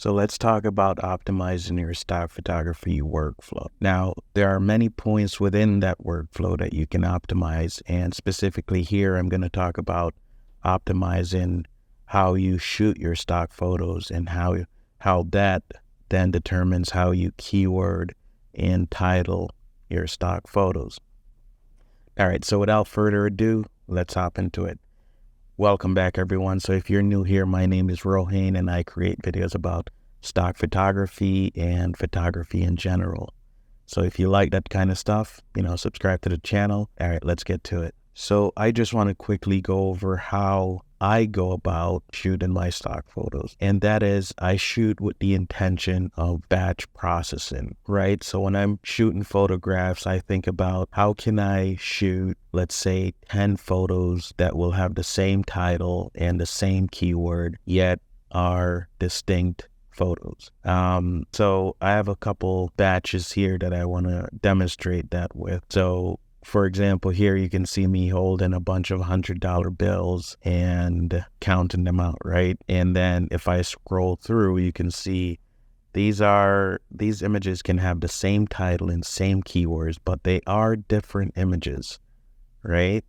So let's talk about optimizing your stock photography workflow. Now, there are many points within that workflow that you can optimize, and specifically here, I'm going to talk about optimizing how you shoot your stock photos and how that then determines how you keyword and title your stock photos. All right, so without further ado, let's hop into it. Welcome back, everyone. So if you're new here, my name is Rohan, and I create videos about stock photography and photography in general. So if you like that kind of stuff, subscribe to the channel. All right, let's get to it. So I just want to quickly go over how I go about shooting my stock photos. And that is, I shoot with the intention of batch processing, right? So when I'm shooting photographs, I think about how can I shoot, let's say, 10 photos that will have the same title and the same keyword, yet are distinct photos. So I have a couple batches here that I want to demonstrate that with. So for example, here you can see me holding a bunch of $100 bills and counting them out, right? And then if I scroll through, you can see these images can have the same title and same keywords, but they are different images, right?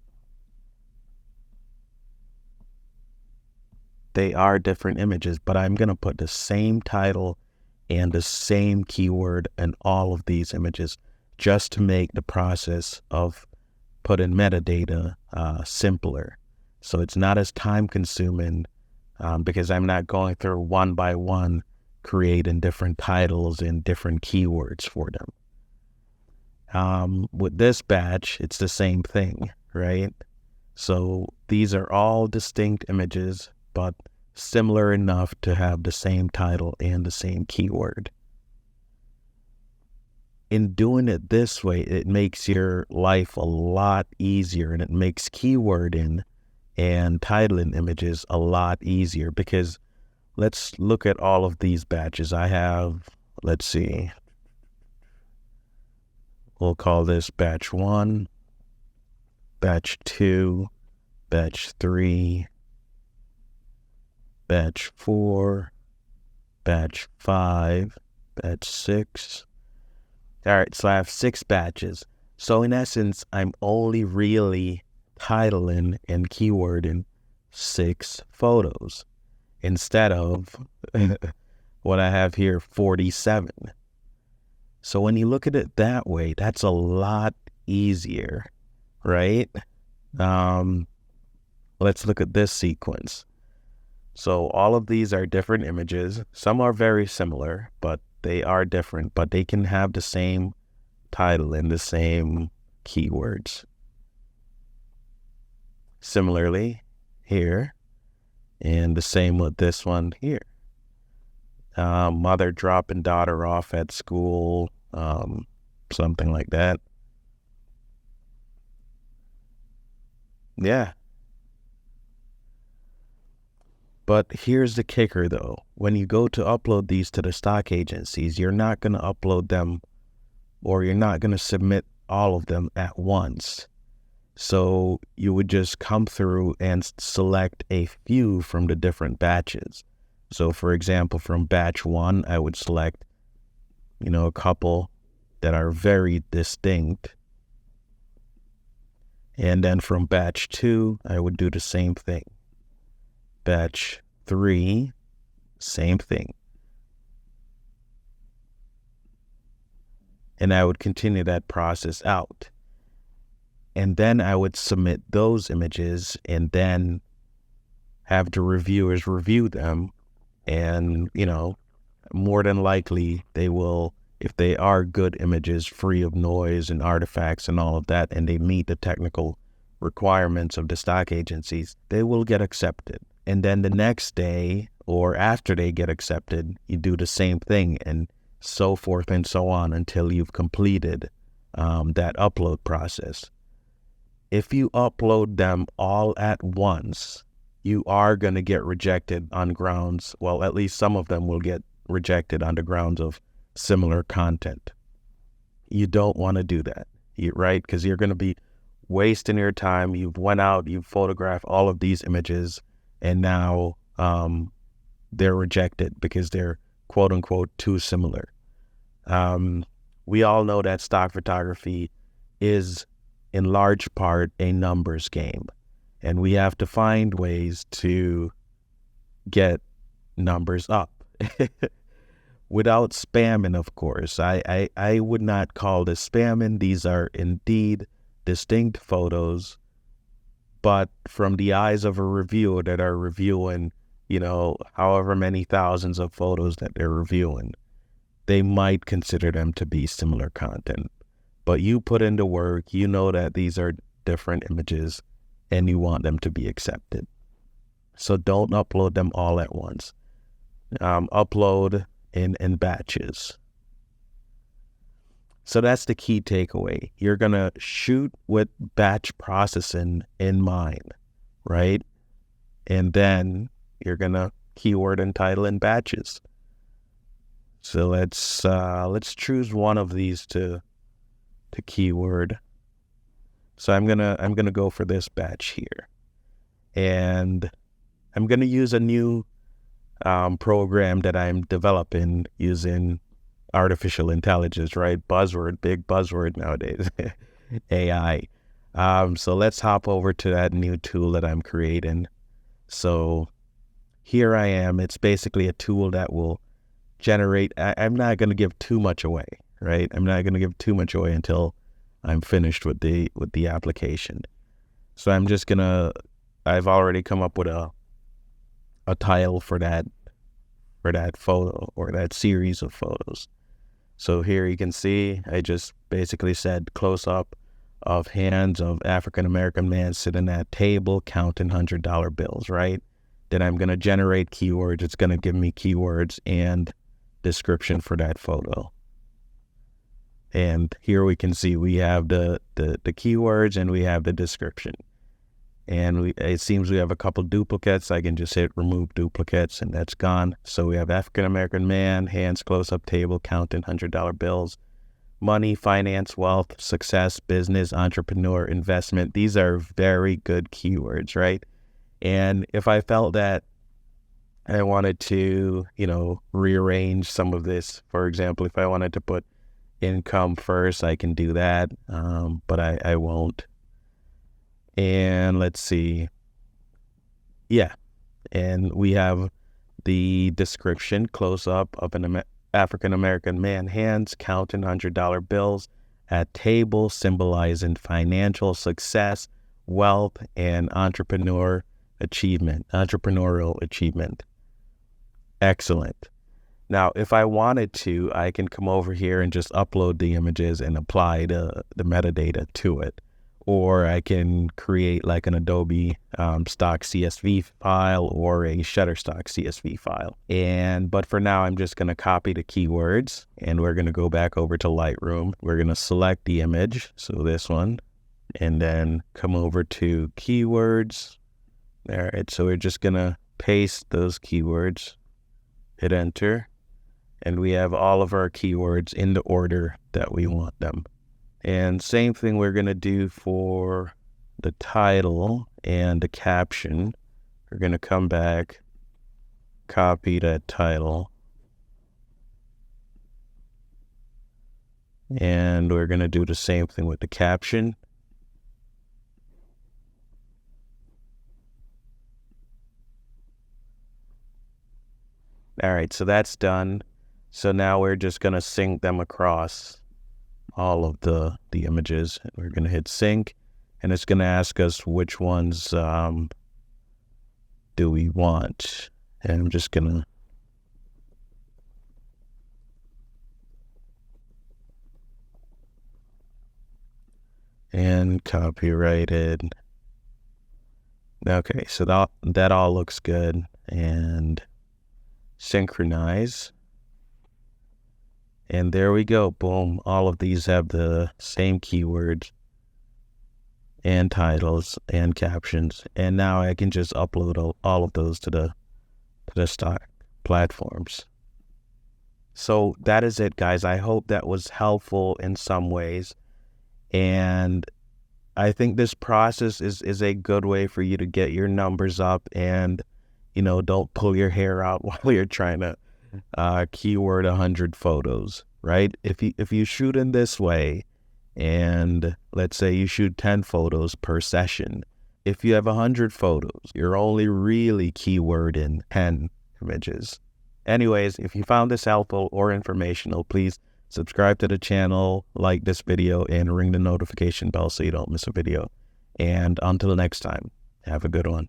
They are different images, but I'm going to put the same title and the same keyword in all of these images, just to make the process of putting metadata simpler. So it's not as time consuming because I'm not going through one by one creating different titles and different keywords for them. With this batch, it's the same thing, right? So these are all distinct images, but similar enough to have the same title and the same keyword. In doing it this way, it makes your life a lot easier, and it makes keywording and titling images a lot easier, because let's look at all of these batches. I have, let's see, we'll call this batch 1, batch 2, batch 3, batch 4, batch 5, batch 6. All right, so I have 6 batches. So in essence, I'm only really titling and keywording 6 photos instead of what I have here, 47. So when you look at it that way, that's a lot easier, right? Let's look at this sequence. So all of these are different images. Some are very similar, but they are different, but they can have the same title and the same keywords. Similarly, here, and the same with this one here. Mother dropping daughter off at school, something like that. Yeah. But here's the kicker, though. When you go to upload these to the stock agencies, you're not going to upload them, or you're not going to submit all of them at once. So you would just come through and select a few from the different batches. So for example, from batch 1, I would select, a couple that are very distinct. And then from batch 2, I would do the same thing. Batch 3, same thing. And I would continue that process out. And then I would submit those images and then have the reviewers review them. And, more than likely they will, if they are good images free of noise and artifacts and all of that, and they meet the technical requirements of the stock agencies, they will get accepted. And then the next day or after they get accepted, you do the same thing, and so forth and so on until you've completed that upload process. If you upload them all at once, you are going to get rejected on grounds, well, at least some of them will get rejected on the grounds of similar content. You don't want to do that, right? Because you're going to be wasting your time. You've went out, you've photographed all of these images, and now they're rejected because they're quote unquote too similar. We all know that stock photography is in large part a numbers game, and we have to find ways to get numbers up without spamming, of course. I would not call this spamming. These are indeed distinct photos, but from the eyes of a reviewer that are reviewing, however many thousands of photos that they're reviewing, they might consider them to be similar content. But you put in the work, you know that these are different images, and you want them to be accepted. So don't upload them all at once. Upload in batches. So that's the key takeaway. You're going to shoot with batch processing in mind, right? And then you're going to keyword and title in batches. So let's choose one of these to keyword. So I'm gonna go for this batch here, and I'm gonna use a new program that I'm developing using artificial intelligence, right? Big buzzword nowadays, AI. So let's hop over to that new tool that I'm creating. So here I am. It's basically a tool that will generate. I'm not going to give too much away, right? I'm not going to give too much away until I'm finished with the application. So I've already come up with a title for that photo or that series of photos. So here you can see I just basically said close up of hands of African American man sitting at table counting $100 bills, right? Then I'm going to generate keywords. It's going to give me keywords and description for that photo. And here we can see we have the keywords and we have the description. And it seems we have a couple duplicates. I can just hit remove duplicates and that's gone. So we have African American man, hands close up table, counting $100 bills, money, finance, wealth, success, business, entrepreneur, investment. These are very good keywords, right? And if I felt that I wanted to, rearrange some of this, for example, if I wanted to put income first, I can do that, but I won't. And let's see. Yeah. And we have the description, close up of an African-American man, hands counting $100 bills at table, symbolizing financial success, wealth, and entrepreneurial achievement. Excellent. Now, if I wanted to, I can come over here and just upload the images and apply the metadata to it. Or I can create like an Adobe stock CSV file or a Shutterstock CSV file. But for now, I'm just going to copy the keywords and we're going to go back over to Lightroom. We're going to select the image, so this one, and then come over to keywords. All right, so we're just going to paste those keywords, hit enter, and we have all of our keywords in the order that we want them. And same thing we're going to do for the title and the caption. We're going to come back, copy that title, and we're going to do the same thing with the caption. All right, so that's done. So now we're just going to sync them across all of the images. We're going to hit sync, and it's going to ask us which ones do we want. And I'm just going to and copyrighted. Okay, so that all looks good. And synchronize. And there we go. Boom. All of these have the same keywords and titles and captions. And now I can just upload all of those to the stock platforms. So that is it, guys. I hope that was helpful in some ways. And I think this process is a good way for you to get your numbers up and, don't pull your hair out while you're trying to keyword 100 photos, right? If you shoot in this way, and let's say you shoot 10 photos per session, if you have 100 photos, you're only really keywording 10 images. Anyways, if you found this helpful or informational, please subscribe to the channel, like this video, and ring the notification bell so you don't miss a video. And until next time, have a good one.